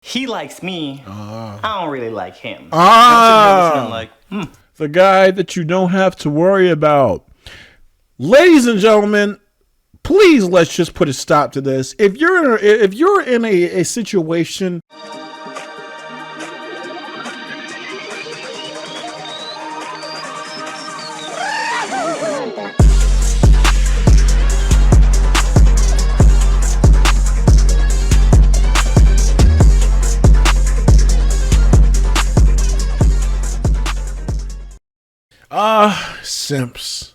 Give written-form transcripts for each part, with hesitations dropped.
He likes me. I don't really like him. Ah, Like, the guy that you don't have to worry about. Ladies and gentlemen, please let's just put a stop to this. If you're in a situation. Simps.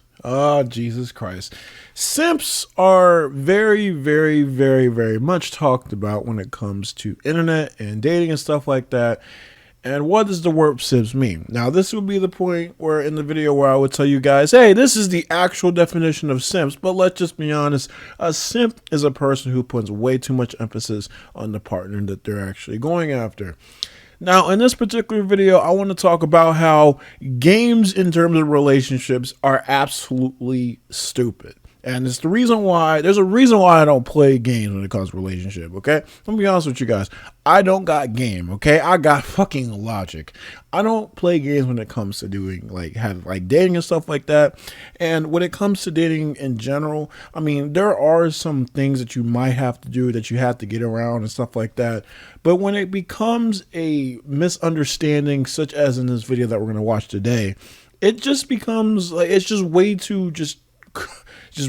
Jesus Christ. Simps are very, very, very, very much talked about when it comes to internet and dating and stuff like that. And what does the word simps mean? Now, this would be the point where in the video where I would tell you guys, hey, this is the actual definition of simps. But let's just be honest. A simp is a person who puts way too much emphasis on the partner that they're actually going after. Now, in this particular video, I want to talk about how games in terms of relationships are absolutely stupid. And it's the reason why, there's a reason why I don't play games when it comes to relationship, okay? Let me be honest with you guys. I don't got game, okay? I got fucking logic. I don't play games when it comes to doing, like dating and stuff like that. And when it comes to dating in general, I mean, there are some things that you might have to do that you have to get around and stuff like that. But when it becomes a misunderstanding, such as in this video that we're going to watch today, it just becomes, like, it's just way too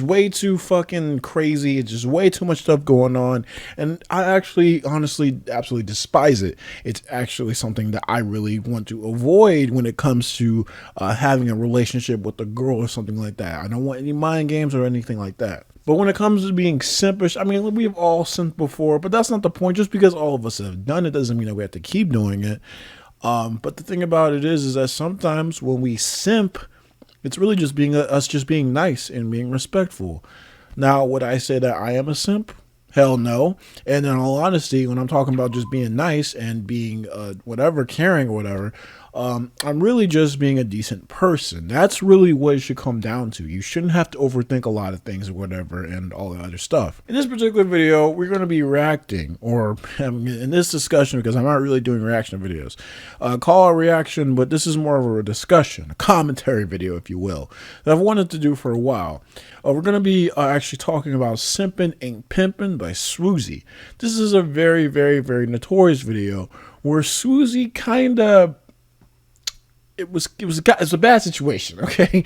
way too fucking crazy. It's just way too much stuff going on. And I actually, honestly, absolutely despise it. It's actually something that I really want to avoid when it comes to having a relationship with a girl or something like that. I don't want any mind games or anything like that. But when it comes to being simpish, I mean, we've all simped before, but that's not the point. Just because all of us have done it doesn't mean that we have to keep doing it. But the thing about it is that sometimes when we simp, it's really just us just being nice and being respectful. Now, would I say that I am a simp? Hell no. And in all honesty, when I'm talking about just being nice and being whatever, caring or whatever, I'm really just being a decent person. That's really what it should come down to. You shouldn't have to overthink a lot of things or whatever and all that other stuff. In this particular video, we're going to be reacting, or in this discussion, because I'm not really doing reaction videos. Call a reaction, but this is more of a discussion, a commentary video, if you will, that I've wanted to do for a while. We're going to be actually talking about Simpin' Ain't Pimpin' by Swoozy. This is a very, very, very notorious video where Swoozy kind of, it's a bad situation, okay?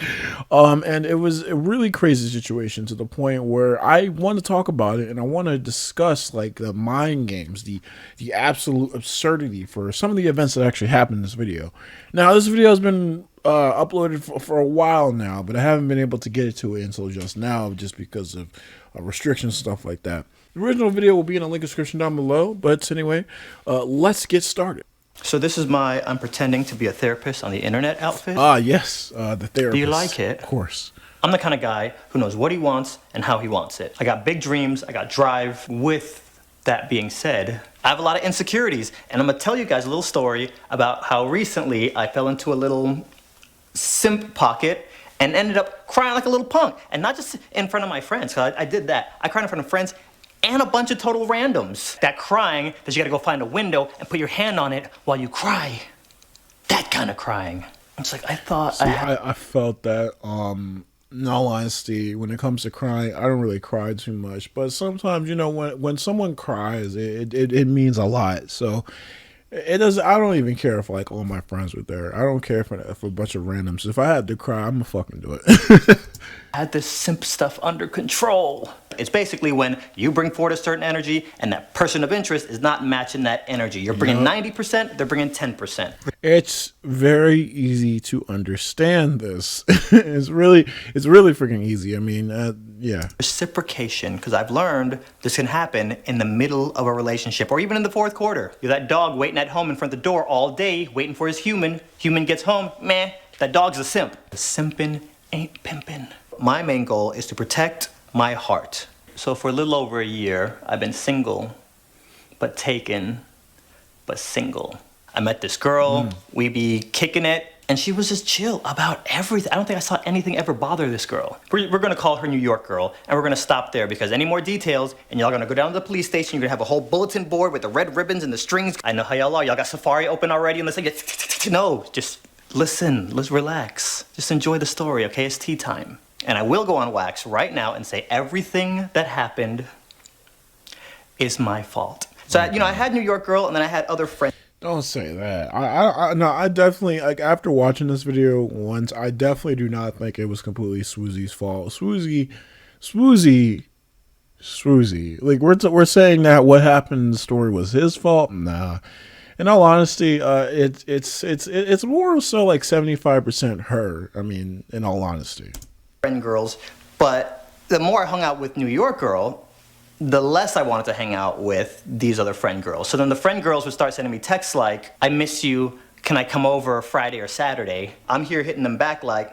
And it was a really crazy situation to the point where I want to talk about it and I want to discuss like the mind games, the absolute absurdity for some of the events that actually happened in this video. Now, this video has been uploaded for a while now, but I haven't been able to get to it until just now, just because of restrictions, stuff like that. The original video will be in the link description down below, but anyway, let's get started. So this is my I'm pretending to be a therapist on the internet outfit. Yes, the therapist. Do you like it? Of course. I'm the kind of guy who knows what he wants and how he wants it. I got big dreams, I got drive. With that being said, I have a lot of insecurities, and I'm gonna tell you guys a little story about how recently I fell into a little simp pocket and ended up crying like a little punk. And not just in front of my friends, because I did that. I cried in front of friends and a bunch of total randoms. That crying that you gotta go find a window and put your hand on it while you cry. That kind of crying. It's like, I thought I felt that, in all honesty, when it comes to crying, I don't really cry too much. But sometimes, you know, when someone cries, it means a lot. So it does. I don't even care if like all my friends were there. I don't care if a bunch of randoms. If I had to cry, I'm gonna fucking do it. I had this simp stuff under control. It's basically when you bring forward a certain energy and that person of interest is not matching that energy. You're bringing 90%, they're bringing 10%. It's very easy to understand this. It's really freaking easy. I mean, yeah. Reciprocation, because I've learned this can happen in the middle of a relationship or even in the fourth quarter. You're that dog waiting at home in front of the door all day, waiting for his human. Human gets home, meh, that dog's a simp. Simpin' ain't pimpin'. My main goal is to protect my heart. So for a little over a year, I've been single, but taken, but single. I met this girl, we be kicking it, And she was just chill about everything. I don't think I saw anything ever bother this girl. We're gonna call her New York girl, and we're gonna stop there because any more details, and y'all gonna go down to the police station, you're gonna have a whole bulletin board with the red ribbons and the strings. I know how y'all are. Y'all got Safari open already, and let's say, no, just listen, let's relax. Just enjoy the story, okay? It's tea time. And I will go on wax right now and say everything that happened is my fault. So, I had New York girl, and then I had other friends. Don't say that. I definitely, like, after watching this video once, I definitely do not think it was completely Swoozy's fault. Swoozy. Like, we're saying that what happened in the story was his fault? Nah. In all honesty, it's more so like 75% her. I mean, in all honesty. Friend girls, but the more I hung out with New York girl, the less I wanted to hang out with these other friend girls. So then the friend girls would start sending me texts like, I miss you, can I come over Friday or Saturday? I'm here hitting them back like,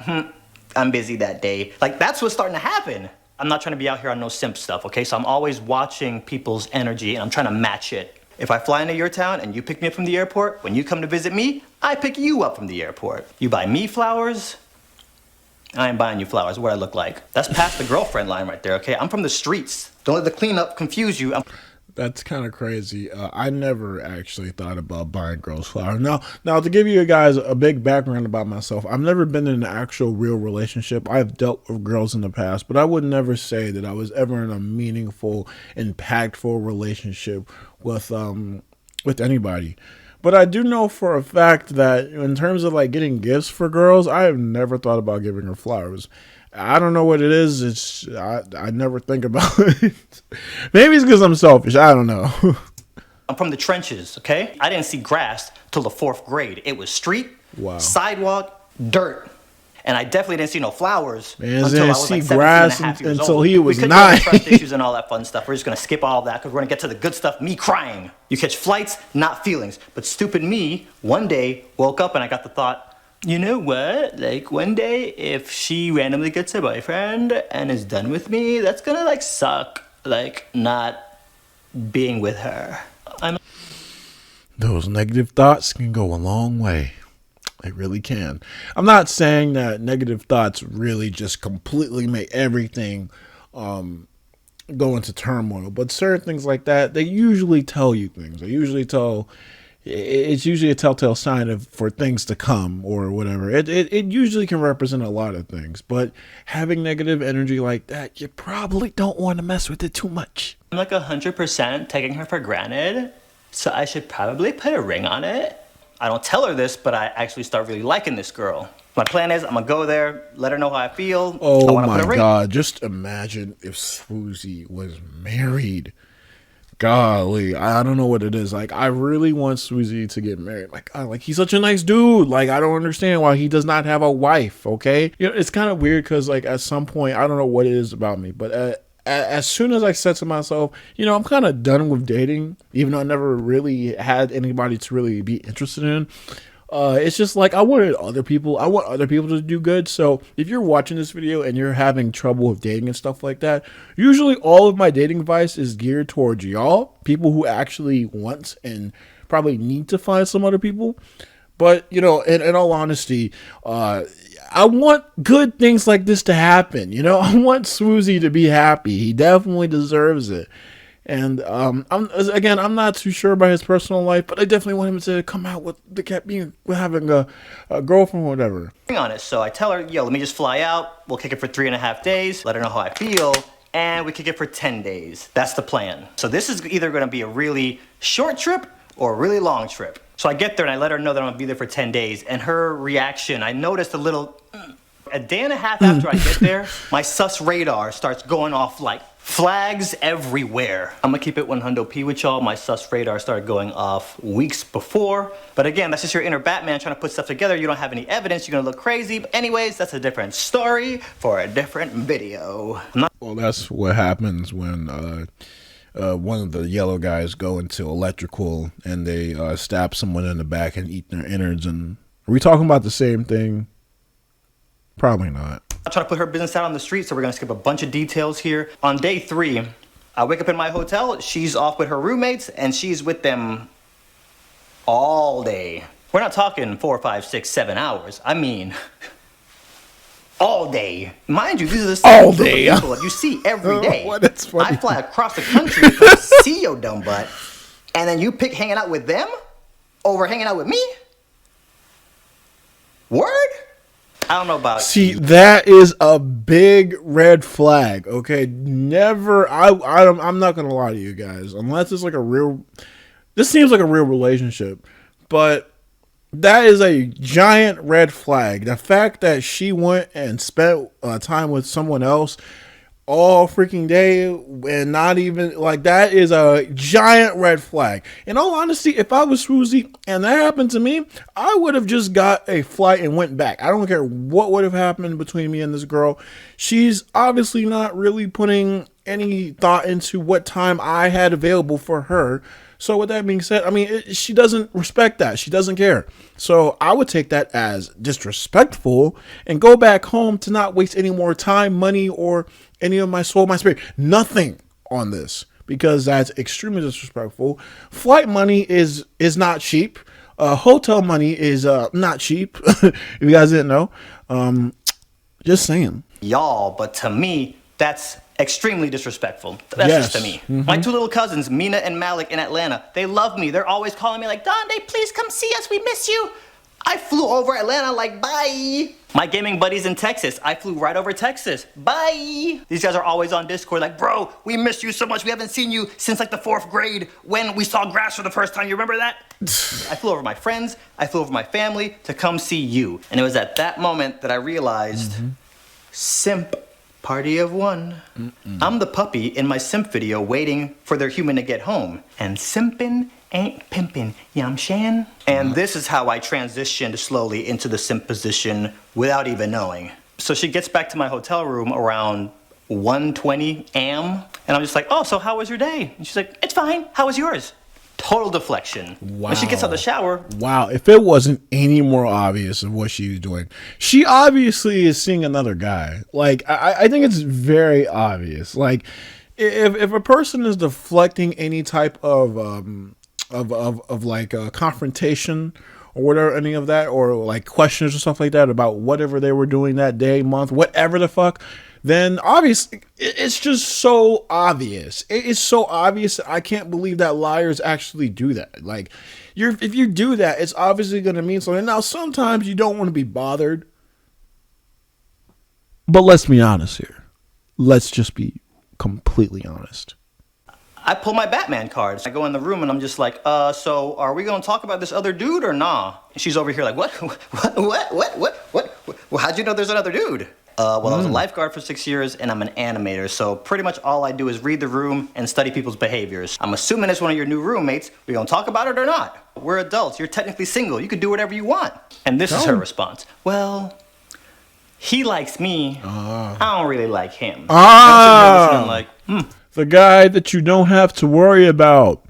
I'm busy that day. Like, that's what's starting to happen. I'm not trying to be out here on no simp stuff, okay? So I'm always watching people's energy and I'm trying to match it. If I fly into your town and you pick me up from the airport, when you come to visit me, I pick you up from the airport. You buy me flowers, I ain't buying you flowers. What I look like. That's past the girlfriend line right there, okay? I'm from the streets. Don't let the cleanup confuse you. That's kind of crazy. I never actually thought about buying girls flowers. Now to give you guys a big background about myself, I've never been in an actual real relationship. I've dealt with girls in the past, but I would never say that I was ever in a meaningful, impactful relationship with anybody. But I do know for a fact that in terms of like getting gifts for girls, I have never thought about giving her flowers. I don't know what it is. I never think about it. Maybe it's because I'm selfish. I don't know. I'm from the trenches, okay? I didn't see grass till the 4th grade. It was street, sidewalk, dirt. And I definitely didn't see no flowers until I was like 17 and a half years until old. he was 9. We could trust issues and all that fun stuff. We're just gonna skip all that because we're gonna get to the good stuff, me crying. You catch flights, not feelings. But stupid me, one day, woke up and I got the thought, you know what? Like, one day, if she randomly gets a boyfriend and is done with me, that's gonna, like, suck. Like, not being with her. Those negative thoughts can go a long way. They really can. I'm not saying that negative thoughts really just completely make everything go into turmoil, but certain things like that, they usually tell you things. It's usually a telltale sign for things to come or whatever. It usually can represent a lot of things, but having negative energy like that, you probably don't want to mess with it too much. I'm like 100% taking her for granted, so I should probably put a ring on it. I don't tell her this, but I actually start really liking this girl. My plan is I'm gonna go there, let her know how I feel. Oh my God, just imagine if Swoozy was married. Golly, I don't know what it is. Like, I really want Swoozy to get married. Like he's such a nice dude. Like, I don't understand why he does not have a wife, okay? It's kind of weird because, like, at some point, I don't know what it is about me, but as soon as I said to myself, I'm kind of done with dating, even though I never really had anybody to really be interested in. It's just like I want other people to do good. So if you're watching this video and you're having trouble with dating and stuff like that, usually all of my dating advice is geared towards y'all, people who actually want and probably need to find some other people. But, in all honesty, I want good things like this to happen. I want Swoozy to be happy. He definitely deserves it. And I'm not too sure about his personal life, but I definitely want him to come out with having a girlfriend or whatever. On it, so I tell her, let me just fly out. We'll kick it for 3.5 days. Let her know how I feel. And we kick it for 10 days. That's the plan. So this is either going to be a really short trip or a really long trip. So I get there and I let her know that I'm gonna be there for 10 days. And her reaction, I noticed a day and a half after I get there, my sus radar starts going off like flags everywhere. I'm gonna keep it 100p with y'all. My sus radar started going off weeks before. But again, that's just your inner Batman trying to put stuff together. You don't have any evidence, you're gonna look crazy. But anyways, that's a different story for a different video. Well, that's what happens when one of the yellow guys go into electrical and they stab someone in the back and eat their innards. And are we talking about the same thing? Probably not. I'm trying to put her business out on the street, so we're gonna skip a bunch of details here. On day 3, I wake up in my hotel. She's off with her roommates, and she's with them all day. We're not talking 4, 5, 6, 7 hours. I mean, all day. Mind you, these are the same group of people that you see every day. What? That's funny. I fly across the country to come see your dumb butt, and then you pick hanging out with them over hanging out with me? Word? I don't know about See, you. that is a big red flag. Okay, never. I'm not gonna lie to you guys, unless it's like a real. This seems like a real relationship, but that is a giant red flag. The fact that she went and spent time with someone else all freaking day and not even like that is a giant red flag. In all honesty, if I was Swoozy and that happened to me, I would have just got a flight and went back. I don't care what would have happened between me and this girl. She's obviously not really putting any thought into what time I had available for her. So with that being said, I mean, she doesn't respect that. She doesn't care. So I would take that as disrespectful and go back home to not waste any more time, money, or any of my soul, my spirit. Nothing on this, because that's extremely disrespectful. Flight money is not cheap. Hotel money is not cheap. If you guys didn't know. Just saying. Y'all, but to me, that's extremely disrespectful. That's Yes. just to me. My two little cousins, Mina and Malik in Atlanta, they love me. They're always calling me like, Donde, please come see us. We miss you. I flew over Atlanta like, bye. My gaming buddies in Texas, I flew right over Texas. Bye. These guys are always on Discord like, bro, we miss you so much. We haven't seen you since like the 4th grade when we saw grass for the first time. You remember that? I flew over my friends. I flew over my family to come see you. And it was at that moment that I realized, simp. Party of one. I'm the puppy in my simp video waiting for their human to get home. And simpin' ain't pimpin', you know what I'm saying? And this is how I transitioned slowly into the simp position without even knowing. So she gets back to my hotel room around 1:20 a.m. And I'm just like, oh, so how was your day? And she's like, it's fine. How was yours? Total deflection. Wow. When she gets out of the shower. Wow. If it wasn't any more obvious of what she was doing, she obviously is seeing another guy. Like, I think it's very obvious. Like, if a person is deflecting any type of like a confrontation or whatever, any of that, or like questions or stuff like that about whatever they were doing that day, month, whatever the fuck, then obviously it's just so obvious. It is so obvious. I can't believe that liars actually do that. Like, if you do that, it's obviously going to mean something. Now, sometimes you don't want to be bothered, but let's be honest here. Let's just be completely honest. I pull my Batman cards. I go in the room and I'm just like, so are we gonna talk about this other dude or nah? And she's over here like, what? Well, how'd you know there's another dude? Well, I was a lifeguard for 6 years and I'm an animator, so pretty much all I do is read the room and study people's behaviors. I'm assuming it's one of your new roommates. We gonna talk about it or not? We're adults. You're technically single. You could do whatever you want. And this is her response. Well, he likes me. I don't really like him. I'm like, The guy that you don't have to worry about.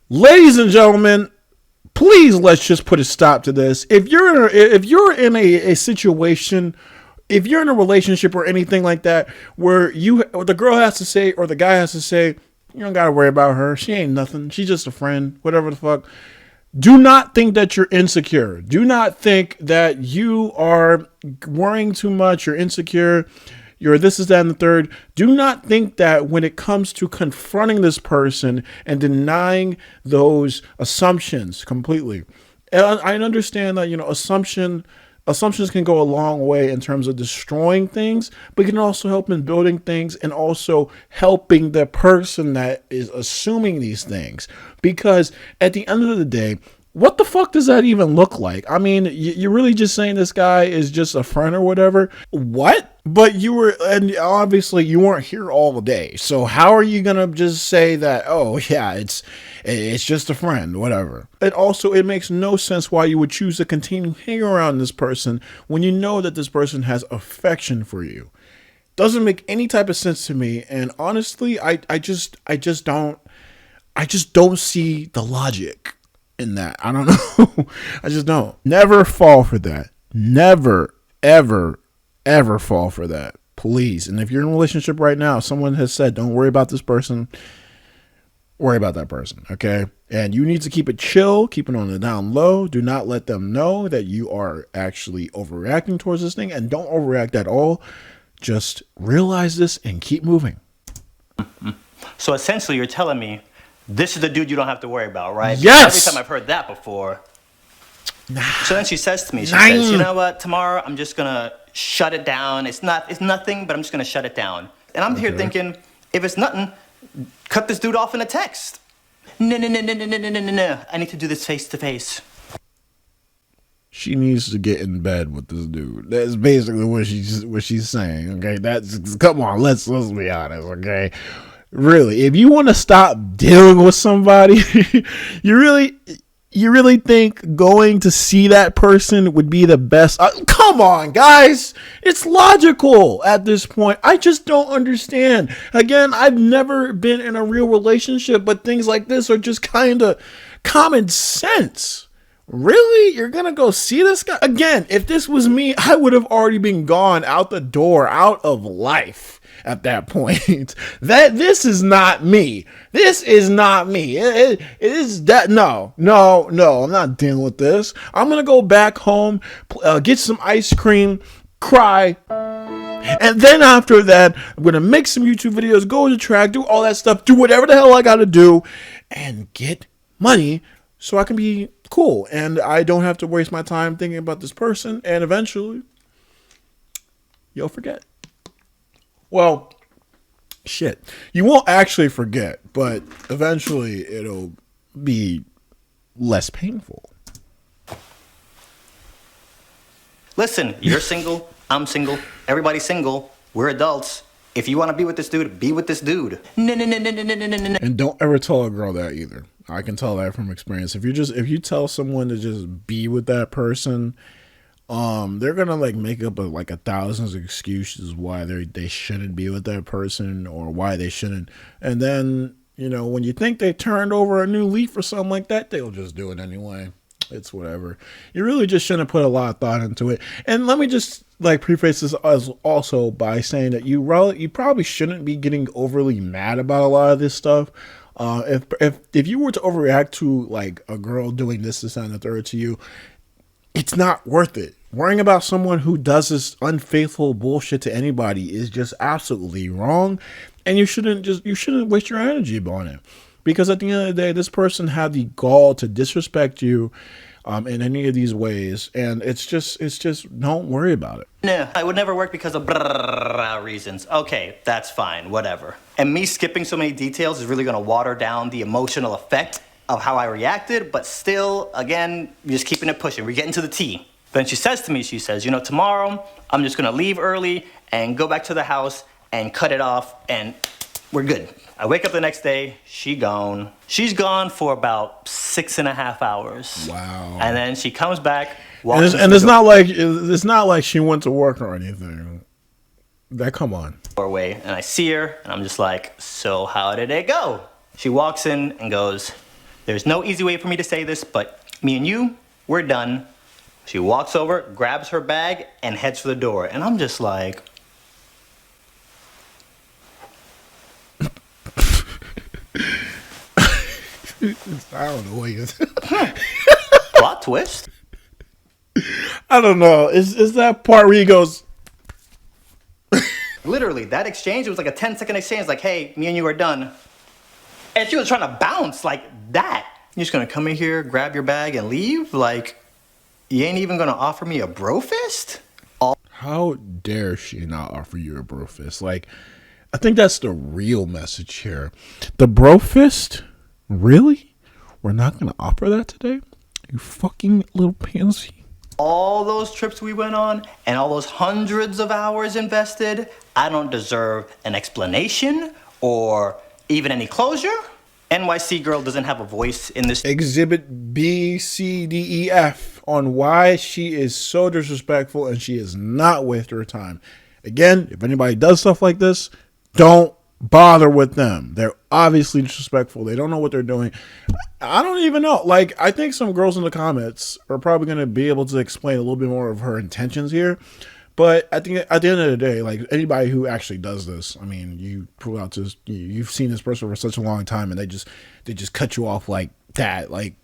Ladies and gentlemen, please let's just put a stop to this. If you're in a situation, if you're in a relationship or anything like that, where the girl has to say or the guy has to say, you don't gotta worry about her. She ain't nothing. She's just a friend. Whatever the fuck. Do not think that you're insecure. Do not think that you are worrying too much. You're insecure. You're this, is that, and the third. Do not think that when it comes to confronting this person and denying those assumptions completely. And I understand that, assumptions can go a long way in terms of destroying things, but can also help in building things and also helping the person that is assuming these things. Because at the end of the day, what the fuck does that even look like? I mean, you're really just saying this guy is just a friend or whatever? What? But and obviously you weren't here all day. So how are you going to just say that, oh yeah, it's just a friend, whatever. And also it makes no sense why you would choose to continue hanging around this person when you know that this person has affection for you. Doesn't make any type of sense to me. And honestly, I just don't see the logic in that. I don't know. I just don't. Never fall for that. Never, ever, ever fall for that. Please. And if you're in a relationship right now, someone has said, don't worry about this person. worry about that person, okay? And you need to keep it chill, keep it on the down low. Do not let them know that you are actually overreacting towards this thing, and don't overreact at all. Just realize this and keep moving. So essentially, you're telling me this is the dude you don't have to worry about, right? Yes! Every time I've heard that before. So then she says to me, she says, you know what, tomorrow I'm just gonna shut it down. It's nothing, but I'm just gonna shut it down. And I'm here thinking, if it's nothing, cut this dude off in a text. No. I need to do this face to face. She needs to get in bed with this dude. That's basically what she's saying. Okay, that's come on. Let's be honest. Okay, really, if you want to stop dealing with somebody, you really think going to see that person would be the best? Come on, guys. It's logical at this point. I just don't understand. Again, I've never been in a real relationship, but things like this are just kind of common sense. Really? You're going to go see this guy? Again, if this was me, I would have already been gone out the door, out of life at that point. This is not me. This is not me. It is that. No, I'm not dealing with this. I'm going to go back home, get some ice cream, cry. And then after that, I'm going to make some YouTube videos, go to the track, do all that stuff, do whatever the hell I got to do, and get money so I can be cool. And I don't have to waste my time thinking about this person. And eventually, you'll forget. Well, shit. You won't actually forget, but eventually it'll be less painful. Listen, you're single, I'm single, everybody's single, we're adults. If you want to be with this dude, be with this dude. No. And don't ever tell a girl that either. I can tell that from experience. If you tell someone to just be with that person, they're gonna like make up 1,000 excuses why they shouldn't be with that person or why they shouldn't. And then, when you think they turned over a new leaf or something like that, they'll just do it anyway. It's whatever. You really just shouldn't put a lot of thought into it. And let me just preface this as also by saying that you probably shouldn't be getting overly mad about a lot of this stuff. If you were to overreact to a girl doing this, and the third to you, it's not worth it. Worrying about someone who does this unfaithful bullshit to anybody is just absolutely wrong, and you shouldn't waste your energy on it. Because at the end of the day, this person had the gall to disrespect you in any of these ways, and it's just don't worry about it. No, I would never work because of reasons. Okay, that's fine, whatever. And me skipping so many details is really gonna water down the emotional effect of how I reacted, but still, again, you're just keeping it pushing. We're getting to the T. Then she says to me, tomorrow I'm just gonna leave early and go back to the house and cut it off, and we're good. I wake up the next day, she's gone. She's gone for about 6.5 hours. Wow. And then she comes back, and it's not like she went to work or anything. Come on. Doorway, and I see her, and I'm just like, so how did it go? She walks in and goes, there's no easy way for me to say this, but me and you, we're done. She walks over, grabs her bag, and heads for the door. And I'm just like, I don't know what it is. plot twist. I don't know. Is that part where he goes? Literally, that exchange, it was like a 10-second exchange, like, hey, me and you are done. And she was trying to bounce like that. You're just gonna come in here, grab your bag, and leave? Like, you ain't even gonna offer me a bro fist? How dare she not offer you a bro fist? I think that's the real message here. The bro fist? Really? We're not gonna offer that today? You fucking little pansy. All those trips we went on and all those hundreds of hours invested, I don't deserve an explanation or even any closure. NYC girl doesn't have a voice in this. Exhibit B, C, D, E, F on why she is so disrespectful and she is not worth her time. Again, if anybody does stuff like this, don't bother with them. They're obviously disrespectful. They don't know what they're doing. I don't even know. I think some girls in the comments are probably going to be able to explain a little bit more of her intentions here. But at the end of the day, like anybody who actually does this, I mean, you pull out this, you've seen this person for such a long time, and they just cut you off like that, like.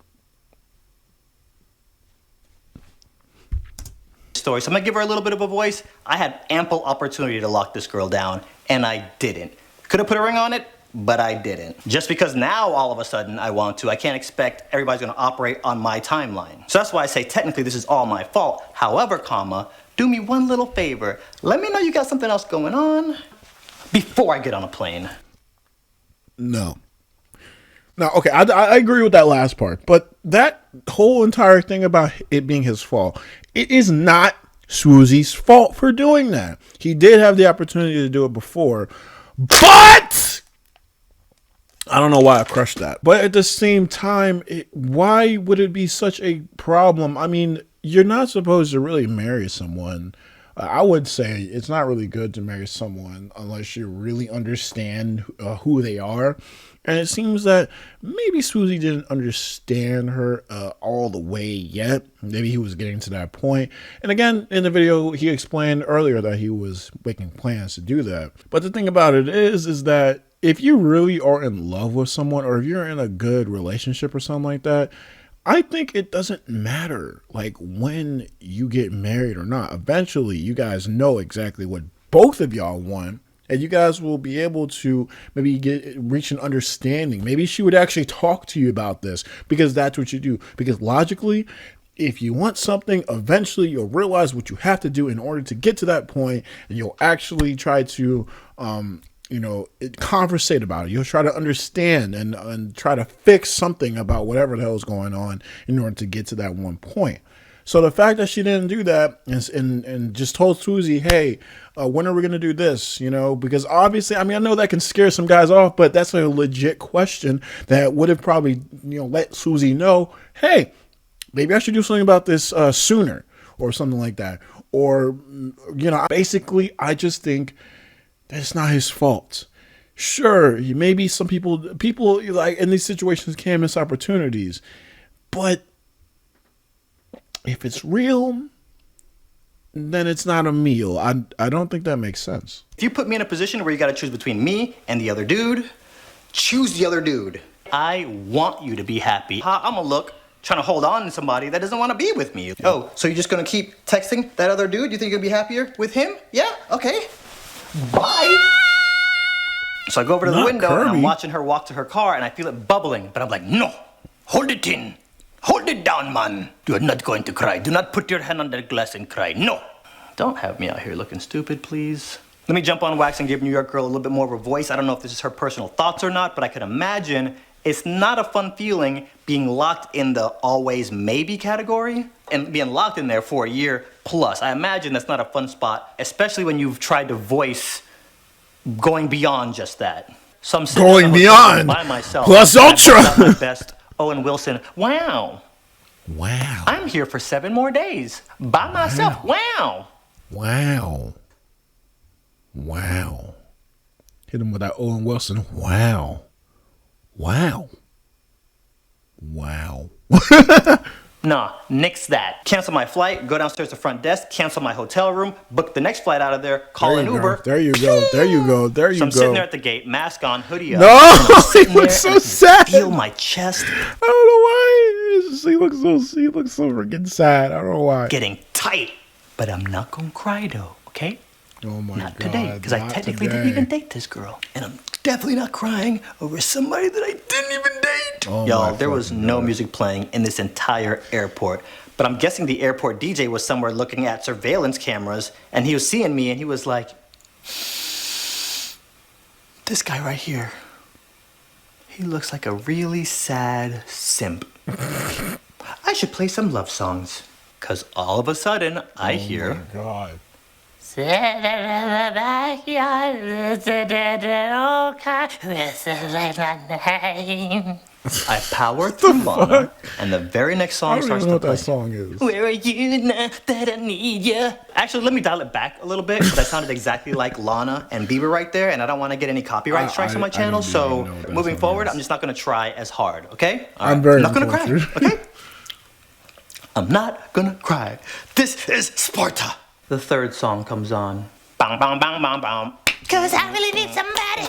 Story. So I'm gonna give her a little bit of a voice. I had ample opportunity to lock this girl down, and I didn't. Could have put a ring on it, but I didn't. Just because now all of a sudden I want to, I can't expect everybody's gonna operate on my timeline. So that's why I say technically this is all my fault. However, do me one little favor. Let me know you got something else going on before I get on a plane. No. Now, okay, I agree with that last part, but that whole entire thing about it being his fault, it is not Swoozy's fault for doing that. He did have the opportunity to do it before, but I don't know why I crushed that. But at the same time, why would it be such a problem? I mean, you're not supposed to really marry someone. I would say it's not really good to marry someone unless you really understand who they are. And it seems that maybe Swoozy didn't understand her all the way yet. Maybe he was getting to that point. And again, in the video, he explained earlier that he was making plans to do that. But the thing about it is that if you really are in love with someone, or if you're in a good relationship or something like that, I think it doesn't matter like when you get married or not. Eventually, you guys know exactly what both of y'all want, and you guys will be able to maybe reach an understanding. Maybe she would actually talk to you about this, because that's what you do. Because logically, if you want something, eventually you'll realize what you have to do in order to get to that point, and you'll actually try to conversate about it. You'll try to understand and try to fix something about whatever the hell is going on in order to get to that one point. So the fact that she didn't do that and just told Swoozy, hey, when are we going to do this? Because obviously, I mean, I know that can scare some guys off, but that's a legit question that would have probably, let Swoozy know, hey, maybe I should do something about this sooner, or something like that. Or, basically, I just think that's not his fault. Sure, maybe some people like in these situations can miss opportunities, but if it's real, then it's not a meal. I don't think that makes sense. If you put me in a position where you gotta choose between me and the other dude, choose the other dude. I want you to be happy. I'm gonna look trying to hold on to somebody that doesn't want to be with me. Oh, so you're just gonna keep texting that other dude? You think you're gonna be happier with him? Yeah? Okay. Bye. So I go over to the window, Kirby. And I'm watching her walk to her car, and I feel it bubbling, but I'm like, no, hold it in. Hold it down, man. You are not going to cry. Do not put your hand on that glass and cry. No. Don't have me out here looking stupid, please. Let me jump on wax and give New York Girl a little bit more of a voice. I don't know if this is her personal thoughts or not, but I can imagine it's not a fun feeling being locked in the always maybe category and being locked in there for a year plus. I imagine that's not a fun spot, especially when you've tried to voice going beyond just that. So I'm sitting going beyond by myself. Plus ultra. My best Owen Wilson. Wow. Wow. I'm here for 7 more days by myself. Wow. Wow. Wow. Hit him with that Owen Wilson. Wow. Wow. Wow. Nah, nix that. Cancel my flight, go downstairs to front desk, cancel my hotel room, book the next flight out of there, call an Uber. There you go. There you go. There you go. So I'm sitting there at the gate, mask on, hoodie up. No, he looks so sad. Feel my chest. I don't know why. He looks so freaking sad. I don't know why. Getting tight. But I'm not gonna cry though, okay? Oh my God. Not today, because I technically didn't even date this girl. And I'm definitely not crying over somebody that I didn't even date. Oh y'all, there was no music playing in this entire airport. But I'm guessing the airport DJ was somewhere looking at surveillance cameras, and he was seeing me, and he was like, this guy right here, he looks like a really sad simp. I should play some love songs. Because all of a sudden, I hear... Oh my God. Sit in the backyard, listen to the old car, whistle my name. I power through Lana, and the very next song starts to play. I don't even know what that song is. Where are you now that I need you? Actually, let me dial it back a little bit, because I sounded exactly like Lana and Bieber right there, and I don't want to get any copyright strikes on my channel, so moving forward, I'm just not going to try as hard, okay? All right. I'm not going to cry, okay? I'm not gonna cry. This is Sparta. The third song comes on. Bang, bang, bang, bang, bang. Cause I really need somebody.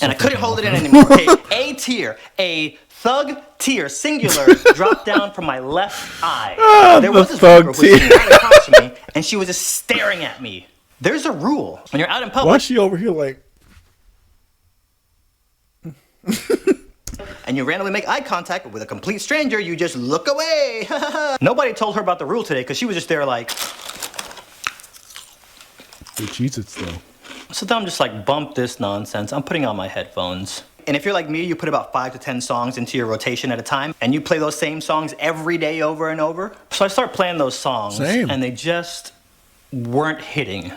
And I couldn't hold it in anymore. Okay, a tear, a thug tear, singular, dropped down from my left eye. There was this one girl who was sitting right across from me, and she was just staring at me. There's a rule when you're out in public. Why is she over here like? And you randomly make eye contact with a complete stranger, you just look away. Nobody told her about the rule today because she was just there like. It cheats it though. So then I'm just like, bump this nonsense. I'm putting on my headphones. And if you're like me, you put about 5 to 10 songs into your rotation at a time, and you play those same songs every day over and over. So I start playing those songs, and they just weren't hitting.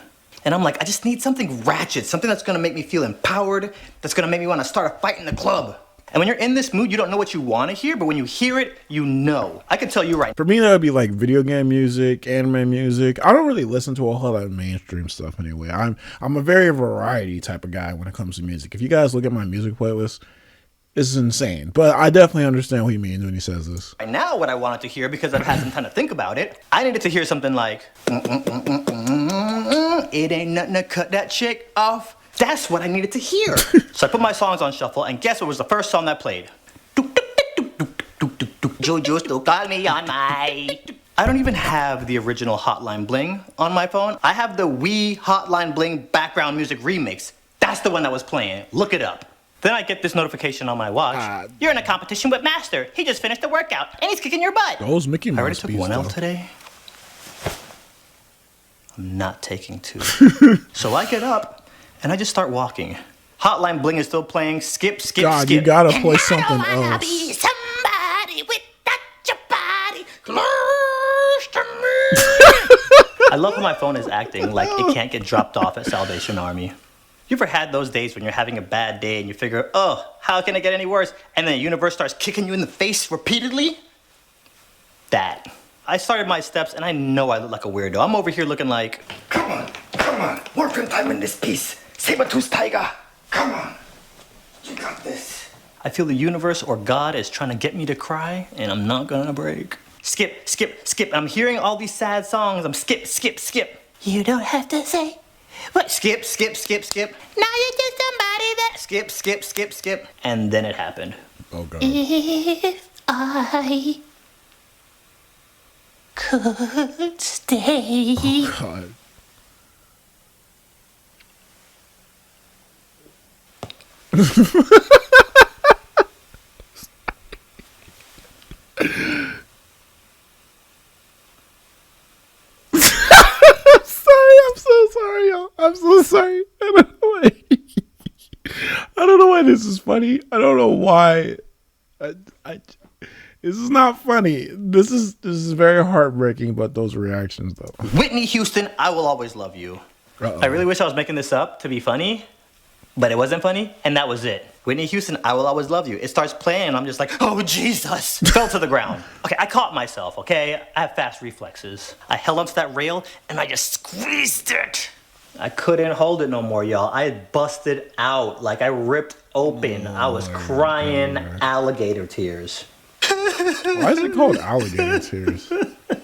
And I'm like, I just need something ratchet, something that's gonna make me feel empowered, that's gonna make me wanna start a fight in the club. And when you're in this mood, you don't know what you want to hear, but when you hear it, you know. I can tell you right. For me, that would be like video game music, anime music. I don't really listen to a whole lot of mainstream stuff anyway. I'm a very variety type of guy when it comes to music. If you guys look at my music playlist, this is insane. But I definitely understand what he means when he says this. Right now, what I wanted to hear, because I've had some time to think about it, I needed to hear something like, it ain't nothing to cut that chick off. That's what I needed to hear. So I put my songs on shuffle, and guess what was the first song that played? Juju still call me on my... I don't even have the original Hotline Bling on my phone. I have the Wii Hotline Bling background music remix. That's the one that was playing. Look it up. Then I get this notification on my watch. You're in a competition with Master. He just finished the workout, and he's kicking your butt. Those Mickey Mouse I already took one L though. today. I'm not taking 2. So I get up. And I just start walking. Hotline Bling is still playing. Skip, skip, God, skip. you gotta play something I wanna else. be somebody without your body close to me. I love how my phone is acting like it can't get dropped off at Salvation Army. You ever had those days when you're having a bad day and you figure, oh, how can it get any worse? And then the universe starts kicking you in the face repeatedly? That. I started my steps and I know I look like a weirdo. I'm over here looking like, come on, more film time in this piece. Saber-tooth tiger, come on, you got this. I feel the universe or God is trying to get me to cry, and I'm not gonna break. Skip, skip, skip. I'm hearing all these sad songs. I'm skip, skip, skip. You don't have to say what. Skip, skip, skip, skip. Now you're just somebody that. Skip, skip, skip, skip. And then it happened. Oh God. If I could stay. Oh God. I'm so sorry. I don't know why this is funny. I don't know why. This is not funny. This is very heartbreaking. But those reactions, though. Whitney Houston, I will always love you. Uh-oh. I really wish I was making this up to be funny, but it wasn't funny, and that was it. Whitney Houston, I will always love you. It starts playing, and I'm just like, oh Jesus! Fell to the ground. Okay, I caught myself. Okay, I have fast reflexes. I held onto that rail, and I just squeezed it. I couldn't hold it no more, y'all. I had busted out, like I ripped open. I was crying alligator tears. Why is it called alligator tears?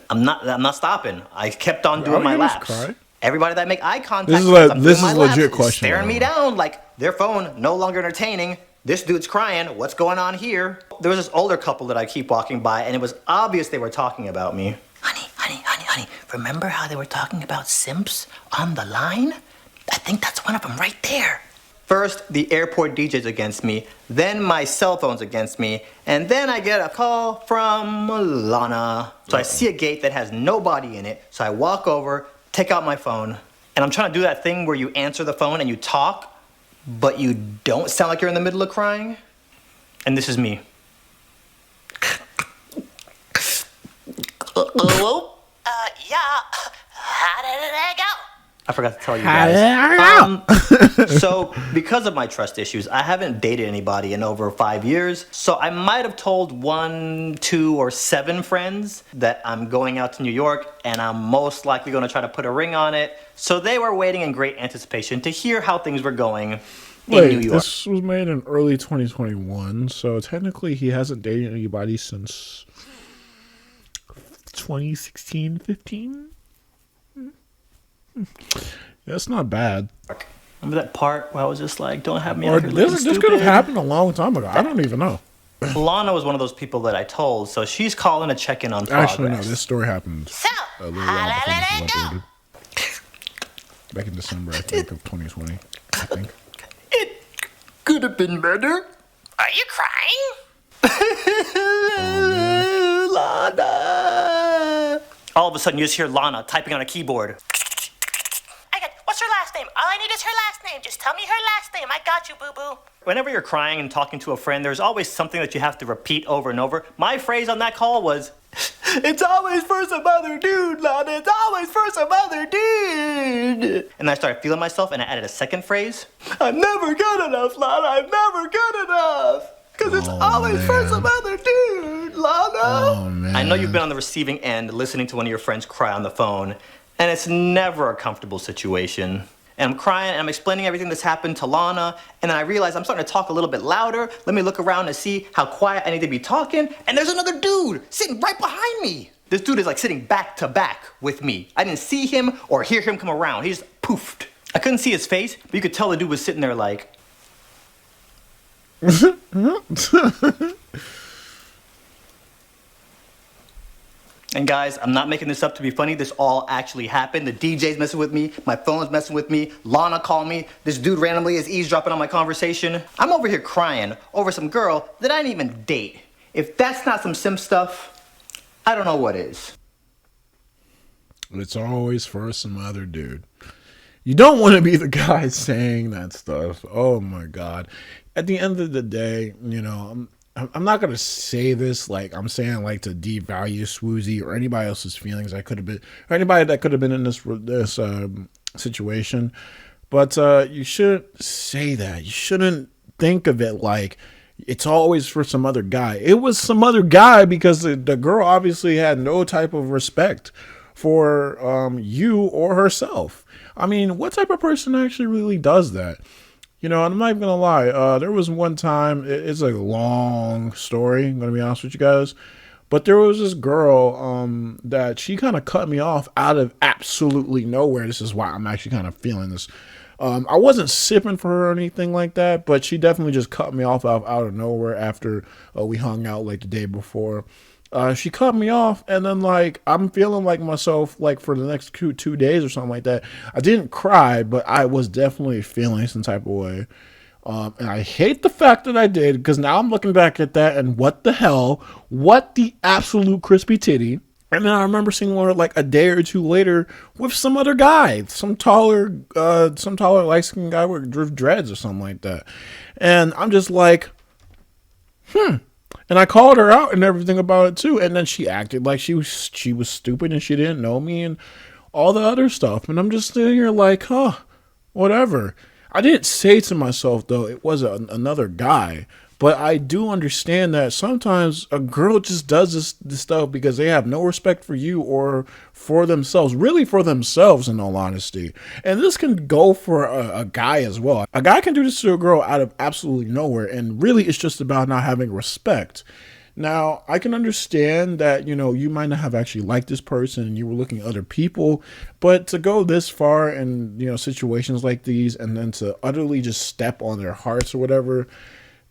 I'm not stopping. I kept on doing my laps. Cry? Everybody that make eye contact, This is with a I'm doing my legit laps, question, staring me by the way. down like their phone no longer entertaining. This dude's crying. What's going on here? There was this older couple that I keep walking by, and it was obvious they were talking about me. Honey, remember how they were talking about simps on the line? I think that's one of them right there. First, the airport DJ's against me, then my cell phone's against me, and then I get a call from Lana. So I see a gate that has nobody in it, so I walk over, take out my phone, and I'm trying to do that thing where you answer the phone and you talk, but you don't sound like you're in the middle of crying. And this is me. Hello? Yeah. How did it go? I forgot to tell you guys. So, because of my trust issues, I haven't dated anybody in over 5 years. So I might have told 1, 2, or 7 friends that I'm going out to New York, and I'm most likely going to try to put a ring on it. So they were waiting in great anticipation to hear how things were going in New York. This was made in early 2021, so technically he hasn't dated anybody since 2016, 15. That's not bad. Remember that part where I was just like, don't have me Or out here looking this stupid? could have happened a long time ago. I don't even know. Lana was one of those people that I told, so she's calling to check in on progress. Actually, no. This story happened So, a little how while did before it this was go? uploaded. Back in December, I think, of 2020. I think. It could have been better. Are you crying? Lana. All of a sudden, you just hear Lana typing on a keyboard. What's her last name? All I need is her last name. Just tell me her last name. I got you, boo-boo. Whenever you're crying and talking to a friend, there's always something that you have to repeat over and over. My phrase on that call was, it's always for some other dude, Lana. It's always for some other dude. And I started feeling myself, and I added a second phrase. I'm never good enough, Lana. I'm never good enough. Because it's always for some other dude, Lana. Oh, man. I know you've been on the receiving end listening to one of your friends cry on the phone, and it's never a comfortable situation. And I'm crying and I'm explaining everything that's happened to Lana, and then I realize I'm starting to talk a little bit louder. Let me look around and see how quiet I need to be talking, and there's another dude sitting right behind me. This dude is like sitting back to back with me. I didn't see him or hear him come around. He just poofed. I couldn't see his face, but you could tell the dude was sitting there like. And guys, I'm not making this up to be funny. This all actually happened. The DJ's messing with me. My phone's messing with me. Lana called me. This dude randomly is eavesdropping on my conversation. I'm over here crying over some girl that I didn't even date. If that's not some simp stuff, I don't know what is. It's always for some other dude. You don't want to be the guy saying that stuff. Oh my God. At the end of the day, you know, I'm not gonna say this like I'm saying like to devalue Swoozy or anybody else's feelings. I could have been, or anybody that could have been in this situation, but you shouldn't say that. You shouldn't think of it like it's always for some other guy. It was some other guy because the girl obviously had no type of respect for you or herself. I mean, what type of person actually really does that? You know, I'm not even gonna lie. There was one time. It's a long story. I'm gonna be honest with you guys, but there was this girl that she kind of cut me off out of absolutely nowhere. This is why I'm actually kind of feeling this. I wasn't sipping for her or anything like that, but she definitely just cut me off out of nowhere after we hung out like the day before. She cut me off, and then like I'm feeling like myself like for the next two days or something like that. I didn't cry, but I was definitely feeling some type of way. And I hate the fact that I did, because now I'm looking back at that and what the hell, what the absolute crispy titty. And then I remember seeing her like a day or two later with some other guy, some taller light-skinned guy with dreads or something like that. And I'm just like, And I called her out and everything about it too. And then she acted like she was stupid and she didn't know me and all the other stuff. And I'm just sitting here like, whatever. I didn't say to myself though, it was another guy. But I do understand that sometimes a girl just does this stuff because they have no respect for you or for themselves, really for themselves in all honesty. And this can go for a guy as well. A guy can do this to a girl out of absolutely nowhere. And really it's just about not having respect. Now, I can understand that, you know, you might not have actually liked this person and you were looking at other people, but to go this far in, you know, situations like these and then to utterly just step on their hearts or whatever,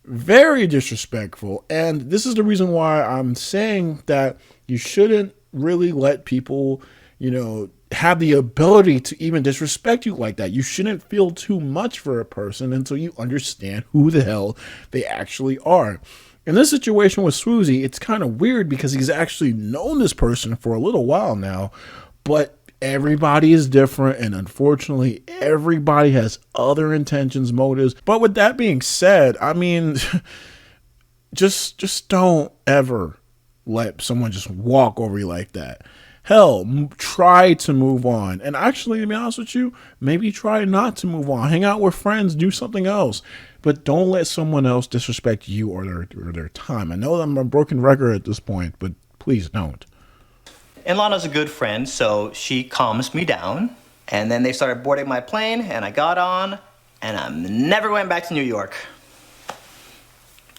very disrespectful. And this is the reason why I'm saying that you shouldn't really let people, you know, have the ability to even disrespect you like that. You shouldn't feel too much for a person until you understand who the hell they actually are. In this situation with Swoozy, it's kind of weird because he's actually known this person for a little while now, but everybody is different, and unfortunately, everybody has other intentions, motives. But with that being said, I mean, just don't ever let someone just walk over you like that. Hell, try to move on. And actually, to be honest with you, maybe try not to move on. Hang out with friends, do something else. But don't let someone else disrespect you or their time. I know I'm a broken record at this point, but please don't. And Lana's a good friend, so she calms me down. And then they started boarding my plane, and I got on, and I'm never going back to New York.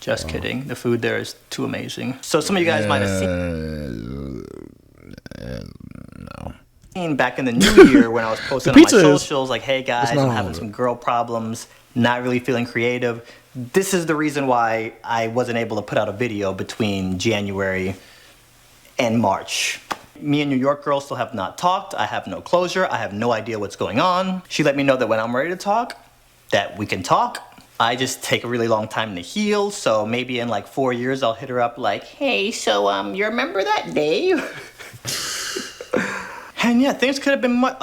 Just kidding. The food there is too amazing. So some of you guys might have seen... No. Back in the new year when I was posting on my socials like, hey guys, I'm having some girl problems, not really feeling creative. This is the reason why I wasn't able to put out a video between January and March. Me and New York girl still have not talked. I have no closure. I have no idea what's going on. She let me know that when I'm ready to talk, that we can talk. I just take a really long time to heal, so maybe in like 4 years I'll hit her up like, hey, so you remember that day? And yeah, things could have been look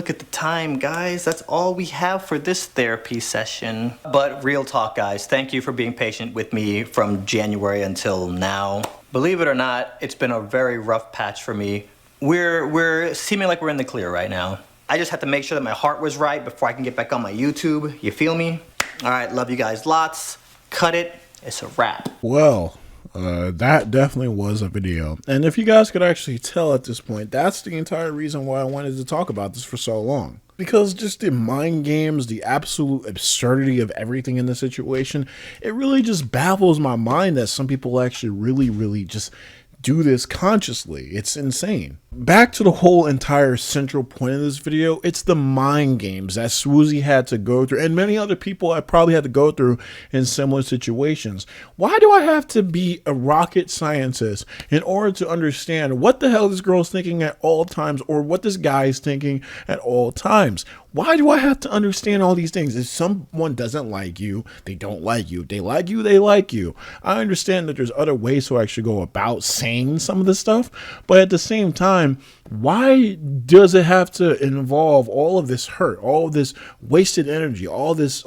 at the time, guys. That's all we have for this therapy session. But real talk, guys, thank you for being patient with me from January until now. Believe it or not, it's been a very rough patch for me. We're seeming like we're in the clear right now. I just had to make sure that my heart was right before I can get back on my YouTube. You feel me? All right, love you guys lots. Cut it. It's a wrap. Well, that definitely was a video. And if you guys could actually tell at this point, that's the entire reason why I wanted to talk about this for so long. Because just the mind games, the absolute absurdity of everything in the situation, it really just baffles my mind that some people actually really just do this consciously. It's insane. Back to the whole entire central point of this video, it's the mind games that Swoozie had to go through, and many other people have probably had to go through in similar situations. Why do I have to be a rocket scientist in order to understand what the hell this girl's thinking at all times, or what this guy is thinking at all times? Why do I have to understand all these things? If someone doesn't like you, they don't like you. They like you, they like you. I understand that there's other ways to actually go about saying some of this stuff, but at the same time, why does it have to involve all of this hurt, all of this wasted energy, all this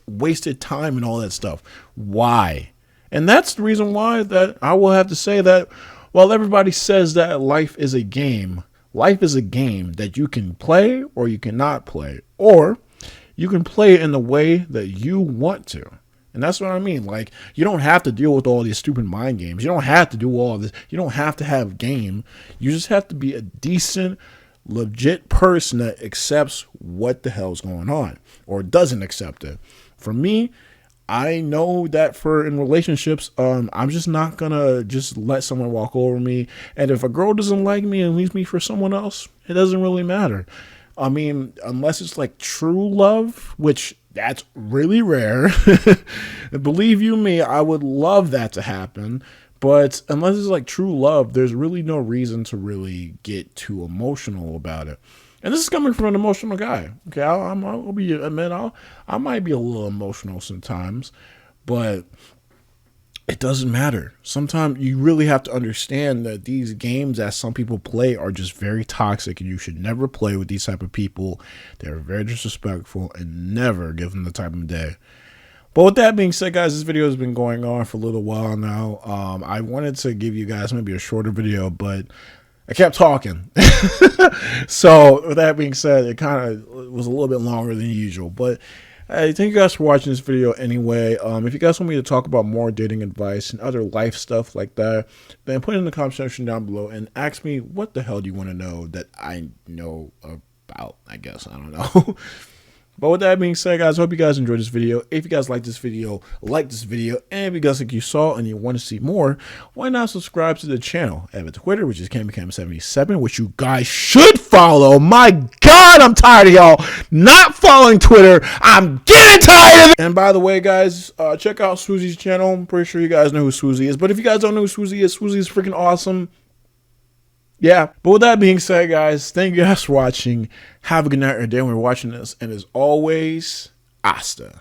wasted time and all that stuff? Why? And that's the reason why that I will have to say that while everybody says that life is a game that you can play or you cannot play, or you can play it in the way that you want to. And that's what I mean. Like, you don't have to deal with all these stupid mind games. You don't have to do all this. You don't have to have game. You just have to be a decent, legit person that accepts what the hell's going on or doesn't accept it. For me, I know that in relationships, I'm just not gonna just let someone walk over me. And if a girl doesn't like me and leaves me for someone else, it doesn't really matter. I mean, unless it's like true love, which that's really rare. Believe you me, I would love that to happen. But unless it's like true love, there's really no reason to really get too emotional about it. And this is coming from an emotional guy. Okay, I might be a little emotional sometimes, but it doesn't matter. Sometimes you really have to understand that these games that some people play are just very toxic, and you should never play with these type of people. They're very disrespectful, and never give them the time of day. But with that being said, guys, this video has been going on for a little while now. I wanted to give you guys maybe a shorter video, but I kept talking. So with that being said, it kind of was a little bit longer than usual, but hey, thank you guys for watching this video anyway. If you guys want me to talk about more dating advice and other life stuff like that, then put it in the comment section down below and ask me what the hell do you want to know that I know about, I guess. I don't know. But with that being said, guys, I hope you guys enjoyed this video. If you guys like this video, like this video. And if you guys think you saw and you want to see more, why not subscribe to the channel? I have a Twitter, which is KamyKam77, which you guys should follow. My God, I'm tired of y'all not following Twitter. I'm getting tired of it. And by the way, guys, check out Swoozie's channel. I'm pretty sure you guys know who Swoozie is. But if you guys don't know who Swoozie is freaking awesome. Yeah, but with that being said, guys, thank you guys for watching. Have a good night or day when you're watching this. And as always, hasta.